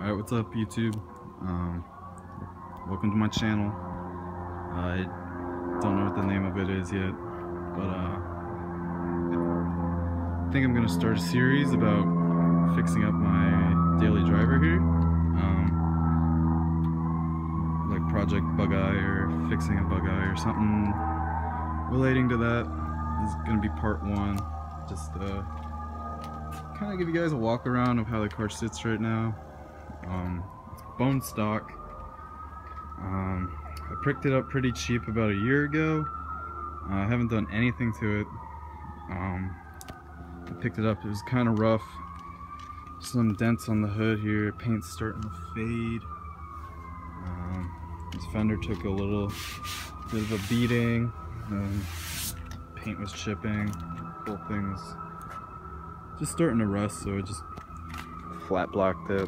Alright, what's up YouTube? Welcome to my channel. I don't know what the name of it is yet, but I think I'm gonna start a series about fixing up my daily driver here. Like Project Bugeye or fixing a Bugeye or something relating to that. This is gonna be part 1. Just kind of give you guys a walk around of how the car sits right now. It's bone stock. I picked it up pretty cheap about a year ago. I haven't done anything to it. I picked it up, it was kind of rough. Some dents on the hood here, paint's starting to fade. This fender took a little bit of a beating. Paint was chipping, whole thing's just starting to rust, so I just flat blocked it.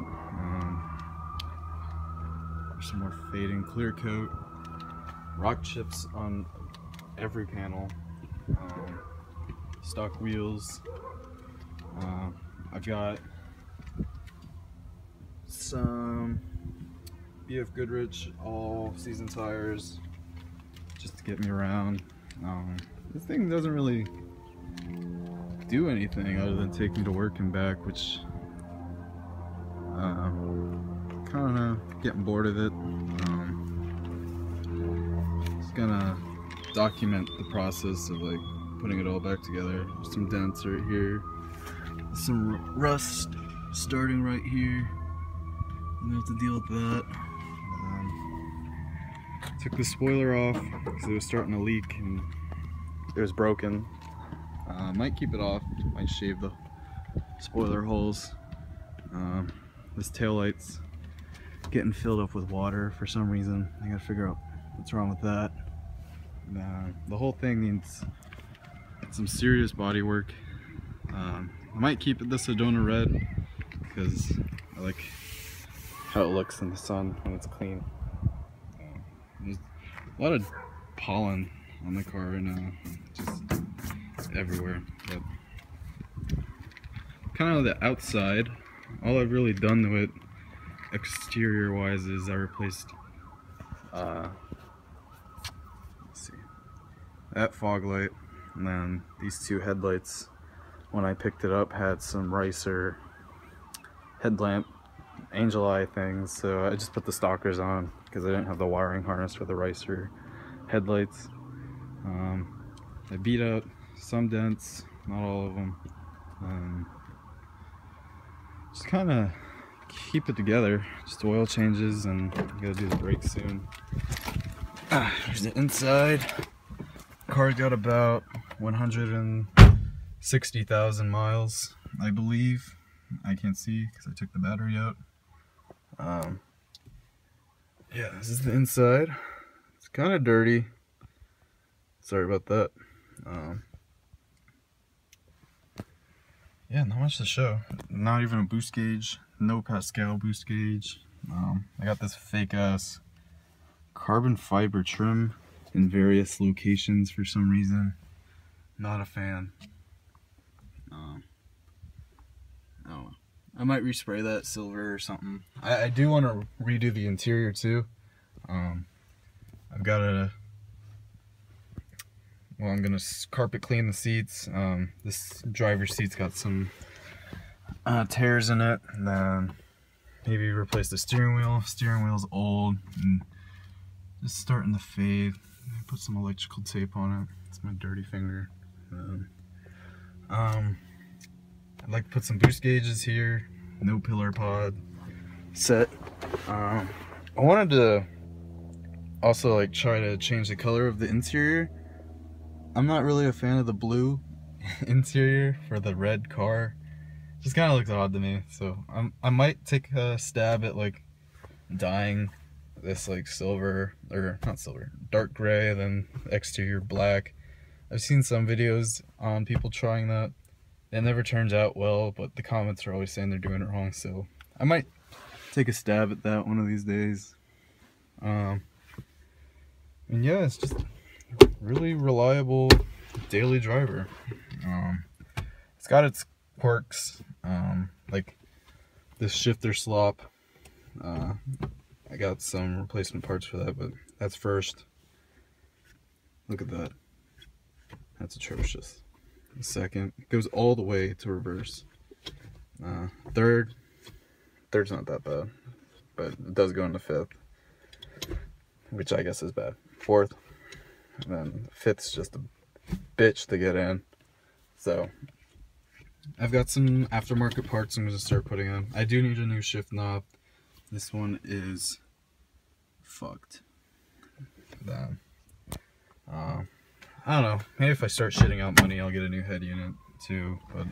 Some more fading clear coat, rock chips on every panel, stock wheels. I've got some BF Goodrich all season tires just to get me around. This thing doesn't really do anything other than take me to work and back, which kind of getting bored of it. Just gonna document the process of like putting it all back together. There's some dents right here, some rust starting right here. I'm gonna have to deal with that. Took the spoiler off because it was starting to leak and it was broken. Might keep it off, might shave the spoiler holes. This taillight's getting filled up with water for some reason. I gotta figure out what's wrong with that. The whole thing needs some serious body work. I might keep it the Sedona red because I like how it looks in the sun when it's clean. There's a lot of pollen on the car right now, just everywhere. But kind of the outside, all I've really done to it exterior wise is I replaced let's see, that fog light, and then these two headlights when I picked it up had some ricer headlamp angel eye things, so I just put the stalkers on because I didn't have the wiring harness for the ricer headlights. I beat out some dents, not all of them. Just kind of keep it together, just oil changes, and I gotta do the brakes soon. Here's the inside. Car's got about 160,000 miles, I believe. I can't see because I took the battery out. Yeah, this is the inside. It's kind of dirty. Sorry about that. Yeah, not much to show. Not even a boost gauge. No Pascal boost gauge. I got this fake ass carbon fiber trim in various locations for some reason. Not a fan. Oh, I might respray that silver or something. I do want to redo the interior too. I've got a, well, I'm gonna carpet clean the seats. This driver's seat's got some tears in it, and then maybe replace the steering wheel. Steering wheel's old and just starting to fade. Put some electrical tape on it. It's my dirty finger. I'd like to put some boost gauges here. No pillar pod set. I wanted to also like try to change the color of the interior. I'm not really a fan of the blue interior for the red car. Just kind of looks odd to me, so I might take a stab at like dyeing this like silver, or not silver, dark gray, then exterior black. I've seen some videos on people trying that. It never turns out well, but the comments are always saying they're doing it wrong, so I might take a stab at that one of these days. And yeah, it's just really reliable daily driver. It's got its quirks, like this shifter slop I got some replacement parts for that, but that's first. Look at that. That's atrocious. Second, goes all the way to reverse. Third's not that bad, but it does go into fifth, which I guess is bad. Fourth, and then fifth's just a bitch to get in. So I've got some aftermarket parts I'm going to start putting in. I do need a new shift knob. This one is fucked. Then, I don't know. Maybe if I start shitting out money, I'll get a new head unit too. But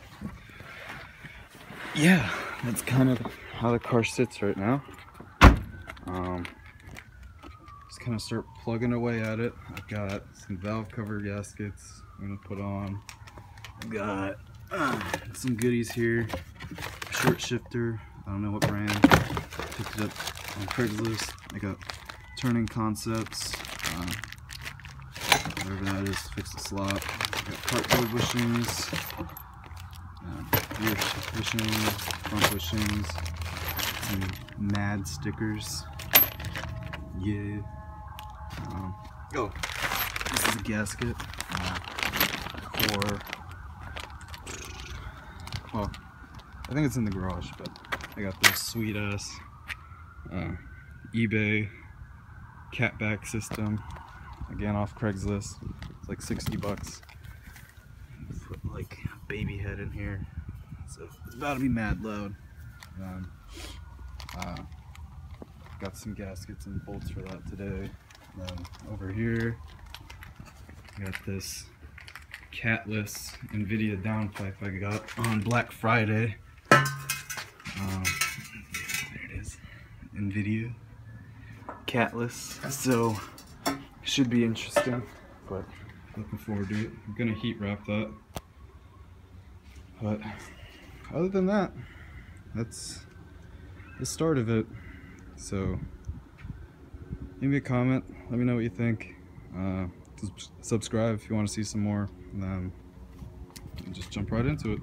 yeah, that's kind of how the car sits right now. Just kind of start plugging away at it. I've got some valve cover gaskets I'm gonna put on. I've got some goodies here. Short shifter. I don't know what brand. Picked it up on Craigslist. I got turning concepts. Whatever that is, fix the slot. I got cartwheel bushings. Rear bushings, front bushings, some mad stickers. Yeah. Oh, this is a gasket for. Well, I think it's in the garage, but I got this sweet ass eBay catback system. Again, off Craigslist. It's like 60 bucks. Put like a baby head in here. So it's about to be mad loud. Got some gaskets and bolts for that today. And then over here, got this catless NVIDIA downpipe I got on Black Friday. There it is, NVIDIA catless. So should be interesting, but looking forward to it. I'm gonna heat wrap that. But other than that, that's the start of it. So leave me a comment, let me know what you think. Subscribe if you want to see some more, and then just jump right into it.